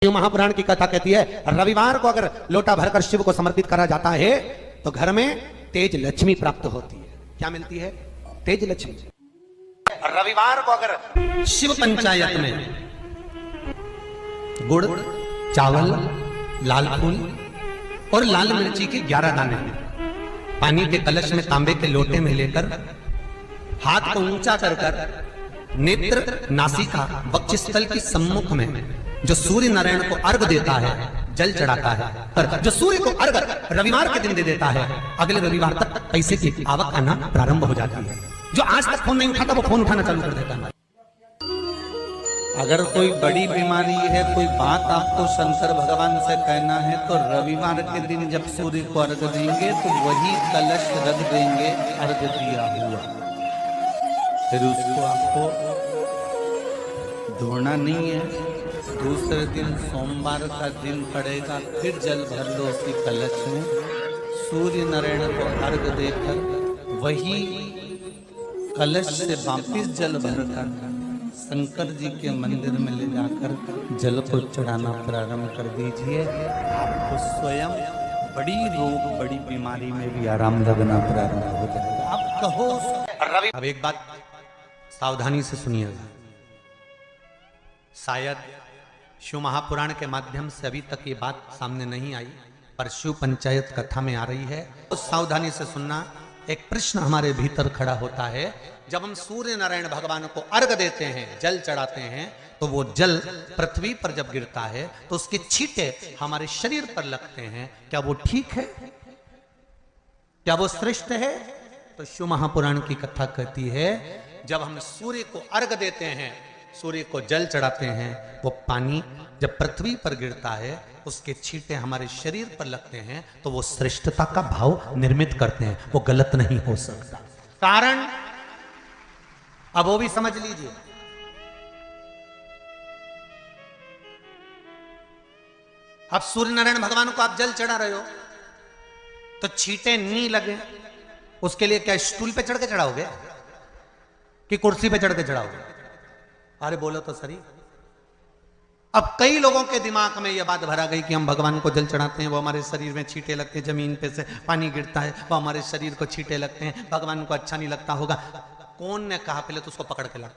महापुराण की कथा कहती है रविवार को अगर लोटा भरकर शिव को समर्पित करा जाता है तो घर में तेज लक्ष्मी प्राप्त होती है। क्या मिलती है? तेज लक्ष्मी। रविवार को अगर शिव पंचायत में गुड़, चावल, लाल फूल और लाल मिर्ची के 11 दाने पानी के कलश में तांबे के लोटे में लेकर हाथ को ऊंचा कर नेत्र, नासिका, वक्षस्थल की सम्मुख में जो सूर्य नारायण को अर्घ देता है, जल चढ़ाता है, पर जो सूर्य को अर्घ रविवार के दिन दे देता है, अगले रविवार तक पैसे की आवक आना प्रारंभ हो जाती है। जो आज तक फोन नहीं उठाता वो फोन उठाना चालू कर देता है। अगर कोई बड़ी बीमारी है, कोई बात आपको शंकर भगवान से कहना है तो रविवार के दिन जब सूर्य को अर्घ देंगे तो वही कलश रख देंगे अर्घ दिया हुआ, फिर उसको आपको धोना नहीं है। दूसरे दिन सोमवार का दिन पड़ेगा, फिर जल भर लो उसी कलश में, सूर्य नारायण को अर्घ देकर वही कलश से वापिस जल भरकर शंकर जी के मंदिर में ले जाकर जल को चढ़ाना प्रारंभ कर दीजिए। आपको स्वयं बड़ी रोग, बड़ी बीमारी में भी आराम लगना प्रारंभ हो जाएगा। आप कहो। अब एक बात सावधानी से सुनिएगा, शायद शिव महापुराण के माध्यम से अभी तक ये बात सामने नहीं आई, पर शिव पंचायत कथा में आ रही है तो सावधानी से सुनना। एक प्रश्न हमारे भीतर खड़ा होता है, जब हम सूर्य नारायण भगवान को अर्घ देते हैं, जल चढ़ाते हैं, तो वो जल पृथ्वी पर जब गिरता है तो उसके छींटे हमारे शरीर पर लगते हैं। क्या वो ठीक है? क्या वो श्रेष्ठ है? तो शिव महापुराण की कथा कहती है जब हम सूर्य को अर्घ देते हैं, सूर्य को जल चढ़ाते हैं, वो पानी जब पृथ्वी पर गिरता है उसके छींटे हमारे शरीर पर लगते हैं तो वो श्रेष्ठता का भाव निर्मित करते हैं, वो गलत नहीं हो सकता। कारण अब वो भी समझ लीजिए। अब सूर्य नारायण भगवान को आप जल चढ़ा रहे हो तो छींटे नहीं लगे, उसके लिए क्या स्टूल पे चढ़ के चढ़ाओगे कि कुर्सी पे चढ़ के चढ़ाओगे? अरे बोलो तो सही। अब कई लोगों के दिमाग में यह बात भरा गई कि हम भगवान को जल चढ़ाते हैं, वो हमारे शरीर में छींटे लगते हैं, जमीन पे से पानी गिरता है, वो हमारे शरीर को छींटे लगते हैं, भगवान को अच्छा नहीं लगता होगा। कौन ने कहा? पहले तो उसको पकड़ के ला।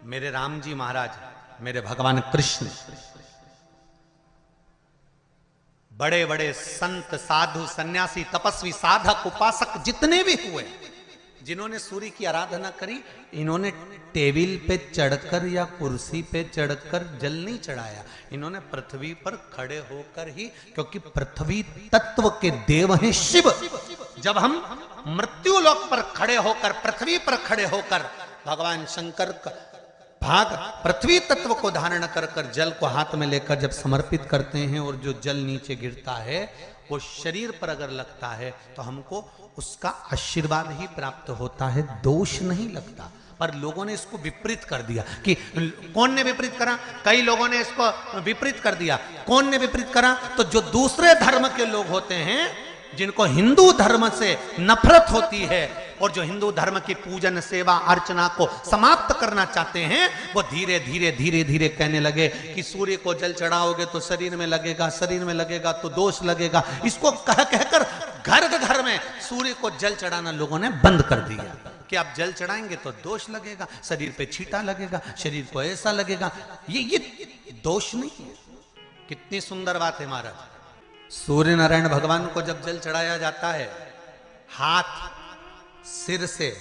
मेरे राम जी महाराज, मेरे भगवान कृष्ण, बड़े बड़े संत, साधु, सन्यासी, तपस्वी, साधक, उपासक जितने भी हुए, जिन्होंने सूर्य की आराधना करी, इन्होंने टेबल पे चढ़कर या कुर्सी पे चढ़कर जल नहीं चढ़ाया, इन्होंने पृथ्वी पर खड़े होकर ही, क्योंकि पृथ्वी तत्व के देव हैं शिव। जब हम मृत्यु लोक पर खड़े होकर, पृथ्वी पर खड़े होकर भगवान शंकर का भाग पृथ्वी तत्व को धारण कर कर जल को हाथ में लेकर जब समर्पित करते हैं और जो जल नीचे गिरता है वो शरीर पर अगर लगता है तो हमको उसका आशीर्वाद ही प्राप्त होता है, दोष नहीं लगता। पर लोगों ने इसको विपरीत कर दिया कि कौन ने विपरीत करा? कई लोगों ने इसको विपरीत कर दिया। कौन ने विपरीत करा? तो जो दूसरे धर्म के लोग होते हैं, जिनको हिंदू धर्म से नफरत होती है और जो हिंदू धर्म की पूजन, सेवा, अर्चना को समाप्त करना चाहते हैं, वो धीरे धीरे धीरे धीरे कहने लगे कि सूर्य को जल चढ़ाओगे तो शरीर में लगेगा, शरीर में लगेगा तो दोष लगेगा। इसको कह कहकर घर घर में सूर्य को जल चढ़ाना लोगों ने बंद कर दिया कि आप जल चढ़ाएंगे तो दोष लगेगा, शरीर पे छींटा लगेगा, शरीर को ऐसा लगेगा। ये दोष नहीं है। कितनी सुंदर बात है महाराज। सूर्य नारायण भगवान को जब जल चढ़ाया जाता है, हाथ सिर से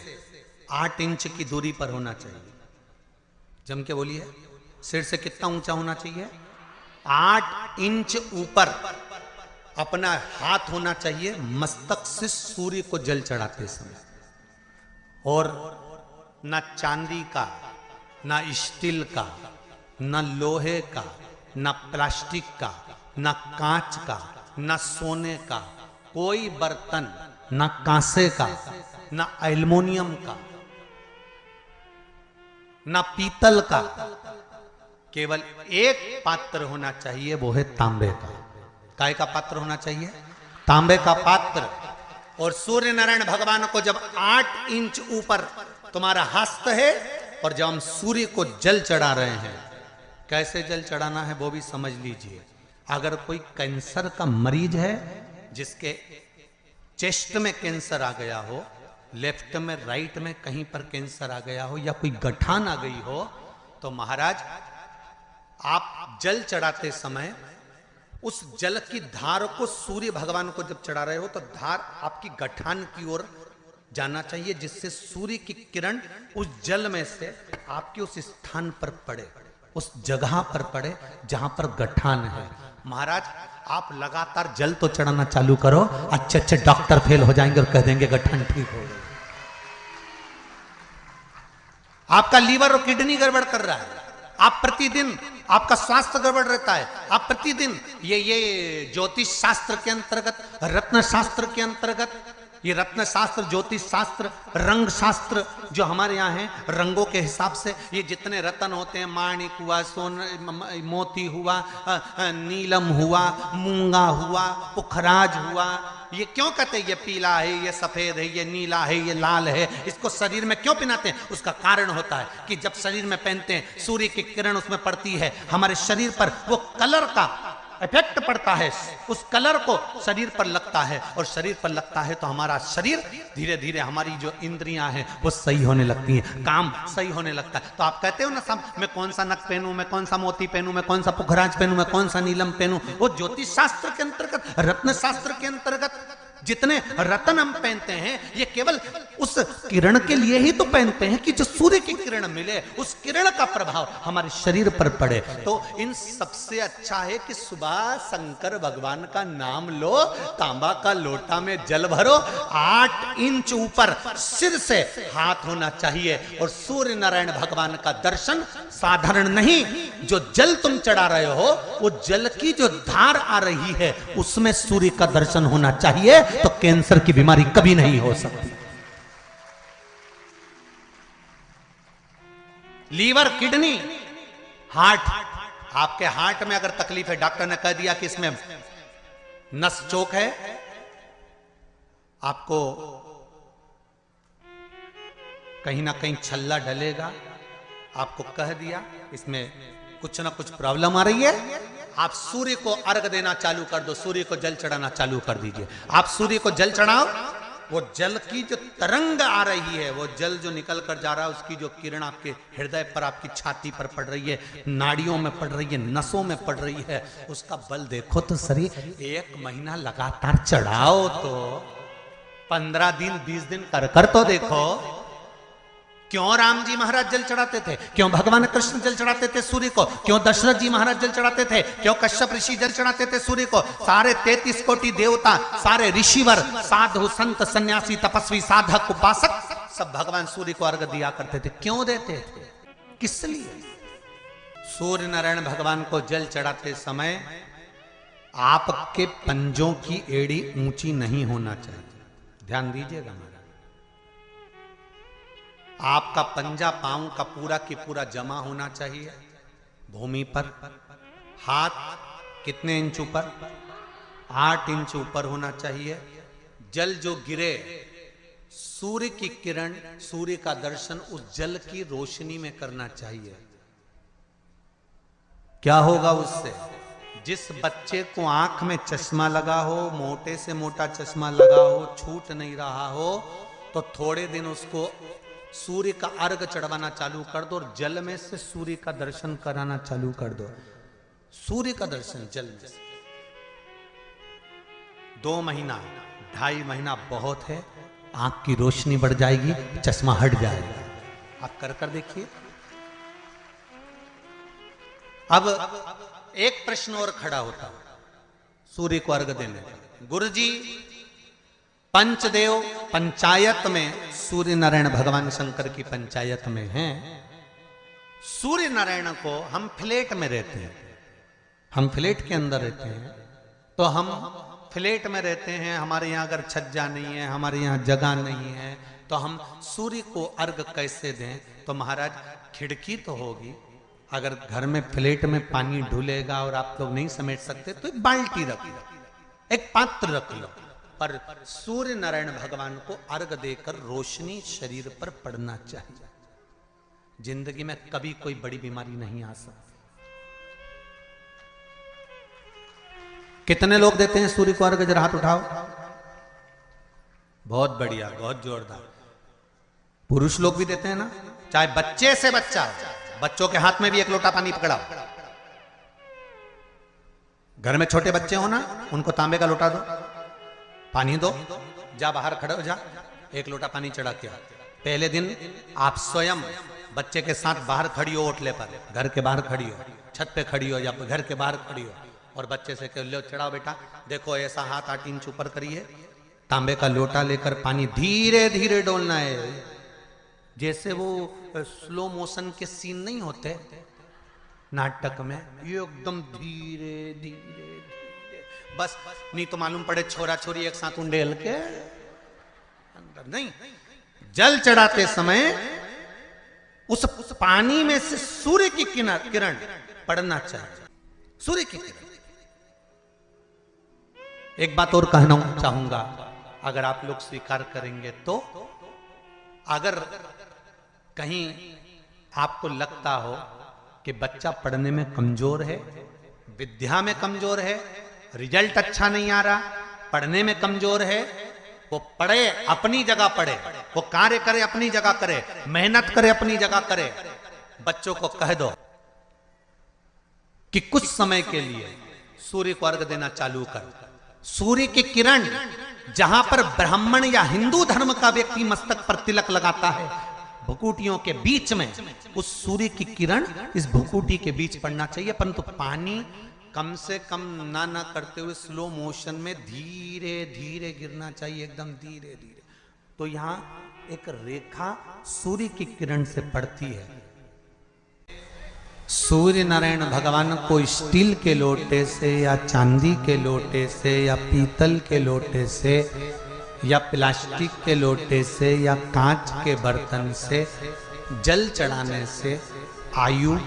8 इंच की दूरी पर होना चाहिए। जम के बोलिए, सिर से कितना ऊंचा होना चाहिए? 8 इंच ऊपर अपना हाथ होना चाहिए मस्तक से सूर्य को जल चढ़ाते समय। और ना चांदी का, ना स्टील का, ना लोहे का, ना प्लास्टिक का, ना कांच का, ना सोने का कोई बर्तन, ना कांसे का, ना एल्युमिनियम का, ना पीतल का, केवल एक पात्र होना चाहिए, वो है तांबे का। काय का पात्र होना चाहिए? तांबे का पात्र। और सूर्य नारायण भगवान को जब 8 इंच ऊपर तुम्हारा हस्त है और जब हम सूर्य को जल चढ़ा रहे हैं कैसे जल चढ़ाना है वो भी समझ लीजिए। अगर कोई कैंसर का मरीज है, जिसके चेस्ट में कैंसर आ गया हो, लेफ्ट में राइट में कहीं पर कैंसर आ गया हो, या कोई गठान आ गई हो, तो महाराज आप जल चढ़ाते समय उस जल की धार को सूर्य भगवान को जब चढ़ा रहे हो तो धार आपकी गठान की ओर जाना चाहिए, जिससे सूर्य की किरण उस जल में से आपके उस स्थान पर पड़े, उस जगह पर पड़े जहां पर गठान है। महाराज आप लगातार जल तो चढ़ाना चालू करो, अच्छे अच्छे डॉक्टर फेल हो जाएंगे और कह देंगे गठान ठीक हो गई। आपका लीवर और किडनी गड़बड़ कर रहा है, आप प्रतिदिन आपका स्वास्थ्य गड़बड़ रहता है, आप प्रतिदिन ये ज्योतिष शास्त्र के अंतर्गत, रत्न शास्त्र के अंतर्गत, ये रत्न शास्त्र, ज्योतिष शास्त्र, रंग शास्त्र जो हमारे यहाँ है, रंगों के हिसाब से ये जितने रत्न होते हैं, माणिक हुआ, मोती हुआ, नीलम हुआ, मूंगा हुआ, पुखराज हुआ, ये क्यों कहते हैं ये पीला है, ये सफेद है, ये नीला है, ये लाल है, इसको शरीर में क्यों पहनाते हैं? उसका कारण होता है कि जब शरीर में पहनते हैं सूर्य की किरण उसमें पड़ती है, हमारे शरीर पर वो कलर का इफेक्ट पड़ता है, उस कलर को शरीर पर लगता है, और शरीर पर लगता है तो हमारा शरीर धीरे धीरे, हमारी जो इंद्रियां हैं वो सही होने लगती हैं, काम सही होने लगता है। तो आप कहते हो ना सब, मैं कौन सा नक पहनूं, मैं कौन सा मोती पहनूं, मैं कौन सा पुखराज पहनूं, मैं कौन सा नीलम पहनूं, वो ज्योतिष शास्त्र के अंतर्गत, रत्न शास्त्र के अंतर्गत जितने रत्न हम पहनते हैं ये केवल उस किरण के लिए ही तो पहनते हैं कि जो सूर्य की किरण मिले, उस किरण का प्रभाव हमारे शरीर पर पड़े। तो इन सबसे अच्छा है कि सुबह शंकर भगवान का नाम लो, तांबा का लोटा में जल भरो, 8 इंच ऊपर सिर से हाथ होना चाहिए, और सूर्य नारायण भगवान का दर्शन साधारण नहीं, जो जल तुम चढ़ा रहे हो वो जल की जो धार आ रही है उसमें सूर्य का दर्शन होना चाहिए, तो कैंसर की बीमारी कभी नहीं हो सकती। लीवर, किडनी, हार्ट, आपके हार्ट में अगर तकलीफ है, डॉक्टर ने कह दिया कि इसमें नस चोक है, आपको कहीं ना कहीं छल्ला डलेगा, आपको कह दिया इसमें कुछ ना कुछ प्रॉब्लम आ रही है, आप सूर्य को अर्घ देना चालू कर दो, सूर्य को जल चढ़ाना चालू कर दीजिए। आप सूर्य को जल चढ़ाओ, वो जल की जो तरंग आ रही है, वो जल जो निकल कर जा रहा है, उसकी जो किरण आपके हृदय पर, आपकी छाती पर पड़ रही है, नाड़ियों में पड़ रही है, नसों में पड़ रही है, उसका बल देखो तो सही। 1 महीना लगातार चढ़ाओ तो 15 दिन 20 दिन कर तो देखो। क्यों राम जी महाराज जल चढ़ाते थे, क्यों भगवान कृष्ण जल चढ़ाते थे सूर्य को, क्यों दशरथ जी महाराज जल चढ़ाते थे, क्यों कश्यप ऋषि जल चढ़ाते थे सूर्य को, सारे 33 कोटि देवता, सारे ऋषिवर, साधु संत सन्यासी तपस्वी साधक उपासक सब भगवान सूर्य को अर्घ दिया करते थे। क्यों देते थे, किस लिए? सूर्य नारायण भगवान को जल चढ़ाते समय आपके पंजों की एड़ी ऊंची नहीं होना चाहिए, ध्यान दीजिएगा। आपका पंजा पांव का पूरा की पूरा जमा होना चाहिए भूमि पर। हाथ कितने इंच ऊपर? 8 इंच ऊपर होना चाहिए। जल जो गिरे, सूर्य की किरण, सूर्य का दर्शन उस जल की रोशनी में करना चाहिए। क्या होगा उससे? जिस बच्चे को आंख में चश्मा लगा हो, मोटे से मोटा चश्मा लगा हो, छूट नहीं रहा हो, तो थोड़े दिन उसको सूर्य का अर्घ चढ़वाना चालू कर दो, और जल में से सूर्य का दर्शन कराना चालू कर दो। सूर्य का दर्शन जल में से 2 महीना 2.5 महीना बहुत है, आंख की रोशनी बढ़ जाएगी, चश्मा हट जाएगा। आप कर देखिए। अब एक प्रश्न और खड़ा होता है सूर्य को अर्घ देने का। गुरुजी, पंचदेव पंचायत में सूर्य नारायण भगवान शंकर की पंचायत में हैं। सूर्य नारायण को हम फ्लैट में रहते हैं, हम फ्लैट के अंदर रहते हैं, तो हम फ्लैट में रहते हैं, हमारे यहाँ अगर छज्जा नहीं है, हमारे यहाँ जगह नहीं है, तो हम सूर्य को अर्घ कैसे दें? तो महाराज खिड़की तो होगी, अगर घर में फ्लैट में पानी ढुलेगा और आप लोग नहीं समेट सकते तो एक बाल्टी रख लो, एक पात्र रख लो, पर सूर्य नारायण भगवान को अर्घ देकर रोशनी शरीर पर पड़ना चाहिए। जिंदगी में कभी कोई बड़ी बीमारी नहीं आ सकती। कितने लोग देते हैं सूर्य को अर्घ? जरा हाथ उठाओ। बहुत बढ़िया, बहुत जोरदार। पुरुष लोग भी देते हैं ना, चाहे बच्चे से बच्चा, बच्चों के हाथ में भी एक लोटा पानी पकड़ाओ। घर में छोटे बच्चे हो ना, उनको तांबे का लोटा दो, पानी दो, जा बाहर खड़े हो जा, एक लोटा पानी चढ़ा के। पहले दिन आप स्वयं बच्चे के साथ बाहर खड़ी हो, ओटले पर, घर के बाहर खड़ी हो, छत पे खड़ी हो या घर के बाहर खड़ी हो, और बच्चे से कह लो चढ़ाओ बेटा, देखो ऐसा हाथ 8 इंच ऊपर करिए, तांबे का लोटा लेकर पानी धीरे धीरे डोलना है। जैसे वो स्लो मोशन के सीन नहीं होते नाटक में, ये एकदम धीरे धीरे धीरे, बस नहीं तो मालूम पड़े छोरा छोरी एक साथ उंडेल के अंदर। नहीं, जल चढ़ाते समय उस पानी में से सूर्य की किरण पड़ना चाहिए, सूर्य की किरण। एक बात और कहना चाहूंगा, अगर आप लोग स्वीकार करेंगे तो, अगर कहीं आपको लगता हो कि बच्चा पढ़ने में कमजोर है, विद्या में कमजोर है, रिजल्ट अच्छा नहीं आ रहा, पढ़ने में कमजोर है, वो पढ़े, अपनी जगह पढ़े, वो कार्य करे, अपनी जगह करे, मेहनत करे, अपनी जगह करे। बच्चों को कह दो कि कुछ समय के लिए सूर्य को अर्घ देना चालू कर। सूर्य की किरण जहां पर ब्राह्मण या हिंदू धर्म का व्यक्ति मस्तक पर तिलक लगाता है, भुकुटियों के बीच में उस सूर्य की किरण इस भुकुटी के बीच पड़ना चाहिए, परंतु पानी कम से कम ना करते हुए स्लो मोशन में धीरे धीरे गिरना चाहिए, एकदम धीरे धीरे। तो यहां एक रेखा सूर्य की किरण से पड़ती है। सूर्य नारायण भगवान को स्टील के लोटे से या चांदी के लोटे से या पीतल के लोटे से या प्लास्टिक के लोटे से या कांच के बर्तन से जल चढ़ाने से आयु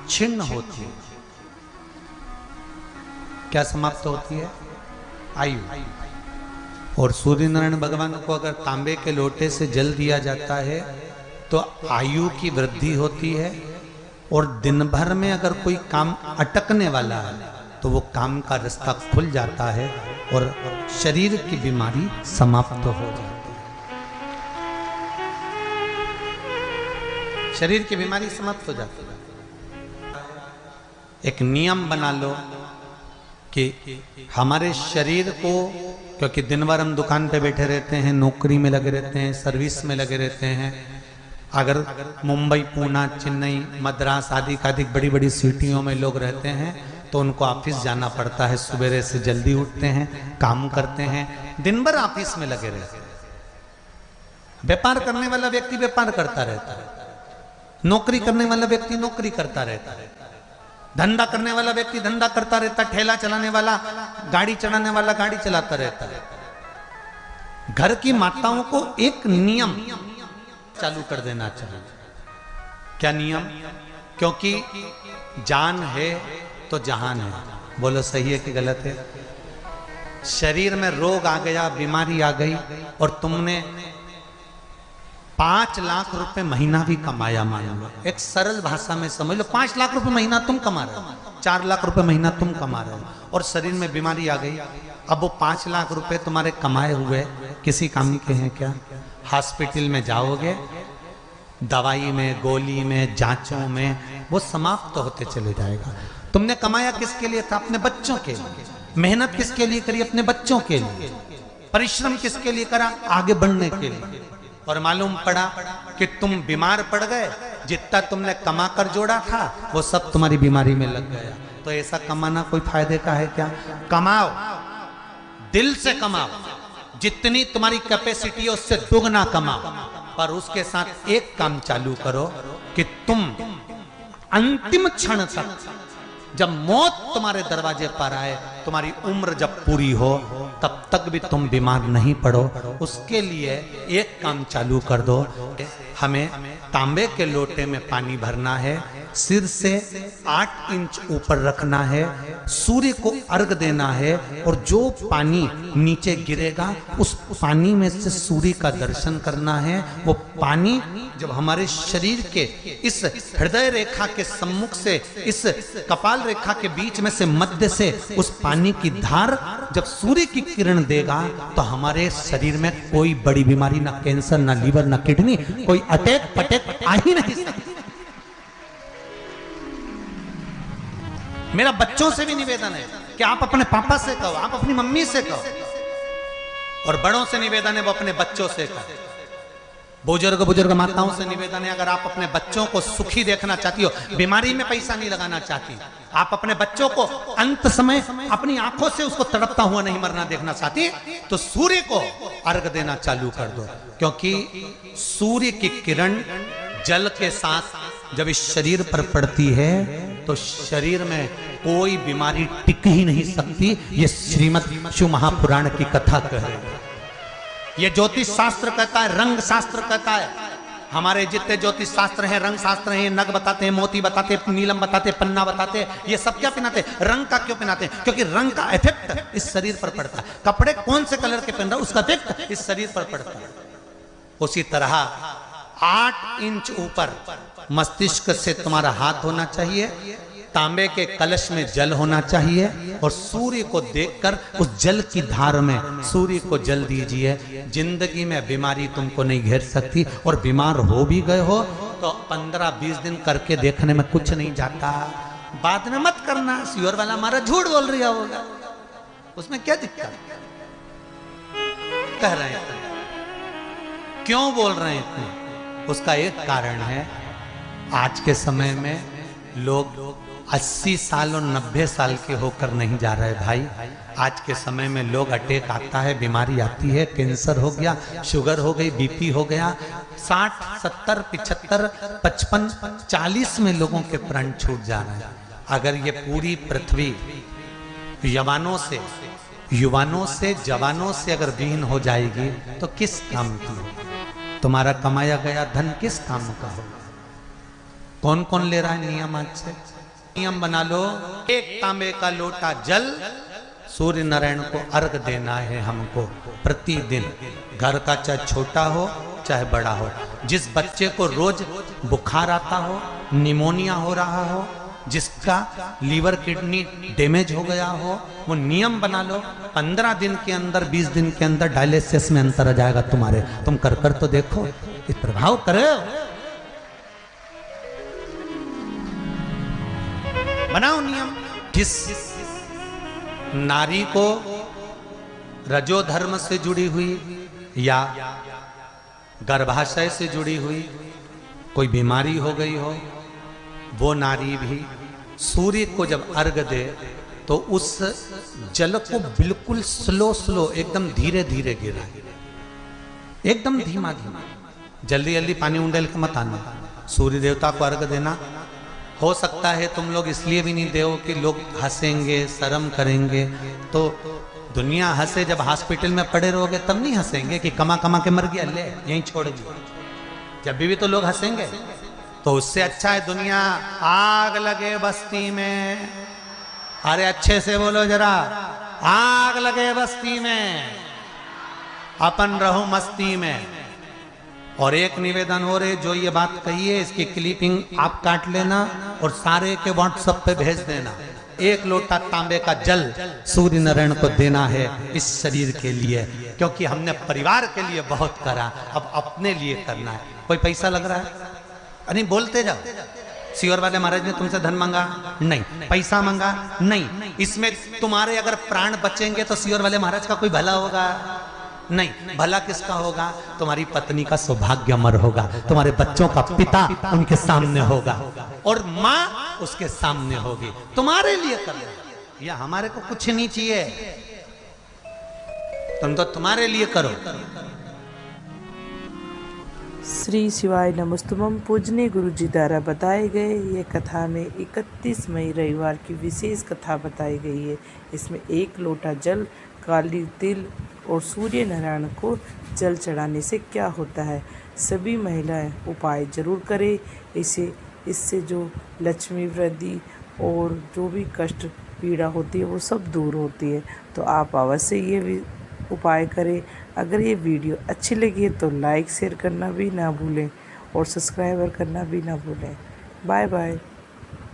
छिन्न होती है। क्या समाप्त होती है? आयु। और सूर्य नारायण भगवान को अगर तांबे के लोटे से जल दिया जाता है तो आयु की वृद्धि होती है, और दिन भर में अगर कोई काम अटकने वाला है तो वो काम का रास्ता खुल जाता है और शरीर की बीमारी समाप्त हो जाती है। शरीर की बीमारी समाप्त हो जाती है। एक नियम बना लो कि हमारे शरीर को, क्योंकि दिन भर हम दुकान पे बैठे रहते हैं, नौकरी में लगे रहते हैं, सर्विस में लगे रहते हैं, अगर मुंबई, पूना, चेन्नई, मद्रास आदि अधिक बड़ी बड़ी सिटियों में लोग रहते हैं तो उनको ऑफिस जाना पड़ता है, सवेरे से जल्दी उठते हैं, काम करते हैं, दिन भर ऑफिस में लगे रहते हैं। व्यापार करने वाला व्यक्ति व्यापार करता रहता है, नौकरी करने वाला व्यक्ति नौकरी करता रहता है, धंधा करने वाला व्यक्ति धंधा करता रहता है, ठेला चलाने वाला, गाड़ी चलाने वाला गाड़ी चलाता रहता है। घर की माताओं को एक नियम चालू कर देना चाहिए। क्या नियम? क्योंकि जान है तो जहान है। बोलो सही है कि गलत है? शरीर में रोग आ गया, बीमारी आ गई, और तुमने 5 लाख रुपए महीना भी कमाया, मान लो, एक सरल भाषा में समझ लो, 5 लाख रुपए महीना तुम कमा रहे हो, 4 लाख रुपए महीना तुम कमा रहे हो, और शरीर में बीमारी आ गई। अब वो 5 लाख रुपए तुम्हारे कमाए हुए किसी काम के हैं क्या? हॉस्पिटल में जाओगे, दवाई में, गोली में, जांचों में वो समाप्त होते चले जाएगा। तुमने कमाया किसके लिए था? अपने बच्चों के लिए। मेहनत किसके लिए करी? अपने बच्चों के लिए। परिश्रम किसके लिए करा? आगे बढ़ने के लिए। और मालूम पड़ा कि तुम बीमार पड़ गए, जितना तुमने कमा कर जोड़ा था वो सब तुम्हारी बीमारी में लग गया। तो ऐसा कमाना कोई फायदे का है क्या? कमाओ, दिल से कमाओ, जितनी तुम्हारी कैपेसिटी है उससे दुगना कमाओ, पर उसके साथ एक काम चालू करो कि तुम अंतिम क्षण तक, जब मौत तुम्हारे दरवाजे पर आए, तुम्हारी उम्र जब पूरी हो, तब तक भी तुम बीमार नहीं पड़ो। उसके लिए एक काम चालू कर दो, हमें तांबे के लोटे में पानी भरना है, सिर से 8 इंच ऊपर रखना है, सूर्य को अर्घ देना है, और जो पानी नीचे गिरेगा उस पानी में से सूर्य का दर्शन करना है। वो पानी जब हमारे शरीर के इस हृदय रेखा के सम्मुख से, इस कपाल रेखा के बीच में से, मध्य से उस पानी की धार जब सूर्य की किरण देगा तो हमारे शरीर में कोई बड़ी बीमारी, ना कैंसर, ना लीवर, ना किडनी, कोई अटैक पटैक आ ही नहीं सकती। मेरा बच्चों से भी निवेदन है कि आप अपने पापा से कहो, आप अपनी मम्मी से कहो, और बड़ों से निवेदन है वो अपने बच्चों से कहो। बुजुर्ग माताओं से निवेदन है, अगर आप अपने बच्चों को सुखी देखना चाहती हो, बीमारी में पैसा नहीं लगाना चाहती, आप अपने बच्चों को अंत समय अपनी आंखों से उसको तड़पता हुआ नहीं मरना देखना चाहती, तो सूर्य को अर्घ देना चालू कर दो। क्योंकि सूर्य की किरण जल के साथ जब इस शरीर पर पड़ती है तो शरीर में कोई बीमारी टिक ही नहीं सकती। ये श्रीमद् शिव महापुराण की कथा कह रही है। ये ज्योतिष शास्त्र कहता है, रंग शास्त्र कहता है। हमारे जितने ज्योतिष शास्त्र हैं, रंग शास्त्र हैं, नग बताते हैं, मोती बताते हैं, नीलम बताते हैं, पन्ना बताते हैं, ये सब क्या पहनाते हैं? रंग का क्यों पहनाते हैं? क्योंकि रंग का इफेक्ट इस शरीर पर पड़ता है। कपड़े कौन से कलर के पहन रहा है उसका इफेक्ट इस शरीर पर पड़ता है। उसी तरह 8 इंच ऊपर मस्तिष्क से तुम्हारा हाथ होना चाहिए, तांबे के कलश में जल होना चाहिए, और सूर्य को देखकर उस जल की धार में सूर्य को जल दीजिए। जिंदगी में बीमारी तुमको नहीं घेर सकती, और बीमार हो भी गए हो तो 15-20 दिन करके देखने में कुछ नहीं जाता। बाद में मत करना, श्योर वाला हमारा झूठ बोल रहा होगा, उसमें क्या दिक्कत कह रहे हैं? क्यों बोल रहे हैं इतने? उसका एक कारण है, आज के समय में लोग 80 साल और 90 साल के होकर नहीं जा रहे भाई। आज के समय में लोग अटैक आता है, बीमारी आती है, कैंसर हो गया, शुगर हो गई, बीपी हो गया, 60, 70, 75, 55, 40 में लोगों के प्राण छूट जा रहे हैं। अगर ये पूरी पृथ्वी युवानों से जवानों से अगर विहीन हो जाएगी तो किस काम की? तुम्हारा कमाया गया धन किस काम का हो? कौन कौन ले रहा है नियम? आज से नियम बना लो, एक तांबे का लोटा जल सूर्य नारायण को अर्घ देना है हमको प्रतिदिन। घर का चाहे छोटा हो चाहे बड़ा हो, जिस बच्चे को रोज बुखार आता हो, निमोनिया हो रहा हो, जिसका लीवर किडनी डैमेज हो गया हो, वो नियम बना लो, 15 दिन के अंदर, 20 दिन के अंदर डायलिसिस में अंतर आ जाएगा तुम्हारे। तुम कर तो देखो, इस प्रभाव करो। बनाओ नियम। जिस नारी को रजो धर्म से जुड़ी हुई या गर्भाशय से जुड़ी हुई कोई बीमारी हो गई हो, वो नारी भी सूर्य को जब अर्घ दे तो उस जल को बिल्कुल स्लो एकदम धीरे धीरे गिरा, एकदम धीमा, जल्दी पानी उंडेल के मत आना। सूर्य देवता को अर्घ देना हो सकता है तुम लोग इसलिए भी नहीं दो कि लोग हंसेंगे, शर्म करेंगे। तो दुनिया हंसे, जब हॉस्पिटल में पड़े रहोगे तब नहीं हंसेंगे कि कमा के मर गया, ले यहीं छोड़ दिया। जब भी तो लोग हंसेंगे। तो उससे अच्छा है दुनिया आग लगे बस्ती में। अरे अच्छे से बोलो जरा, आग लगे बस्ती में, अपन रहो मस्ती में। और एक निवेदन हो रहे, जो ये बात कही है इसकी क्लिपिंग आप काट लेना और सारे के व्हाट्सएप पे भेज देना। 1 लोटा तांबे का जल सूर्य नारायण को देना है इस शरीर के लिए, क्योंकि हमने परिवार के लिए बहुत करा, अब अपने लिए करना है। कोई पैसा लग रहा है? नहीं, बोलते जाओ। सियोर वाले महाराज ने तुमसे धन मांगा? नहीं। पैसा मांगा? नहीं। इसमें तुम्हारे अगर प्राण बचेंगे तो सियोर वाले महाराज का कोई भला होगा? नहीं। भला किसका होगा? तुम्हारी पत्नी का सौभाग्य अमर होगा, तुम्हारे बच्चों का पिता उनके सामने होगा, और माँ उसके सामने होगी। तुम्हारे लिए कर रहे, या हमारे को कुछ नहीं चाहिए, तुम तो तुम्हारे लिए करो। श्री शिवाय नमस्तुभम। पूजनीय गुरु जी द्वारा बताए गए ये कथा में 31 मई रविवार की विशेष कथा बताई गई है। इसमें 1 लोटा जल, काली तिल और सूर्य नारायण को जल चढ़ाने से क्या होता है। सभी महिलाएं उपाय जरूर करें, इसे इससे जो लक्ष्मी वृद्धि और जो भी कष्ट पीड़ा होती है वो सब दूर होती है। तो आप अवश्य ये भी उपाय करें। अगर ये वीडियो अच्छी लगी है तो लाइक शेयर करना भी ना भूलें और सब्सक्राइबर करना भी ना भूलें। Bye bye.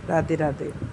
राधे राधे।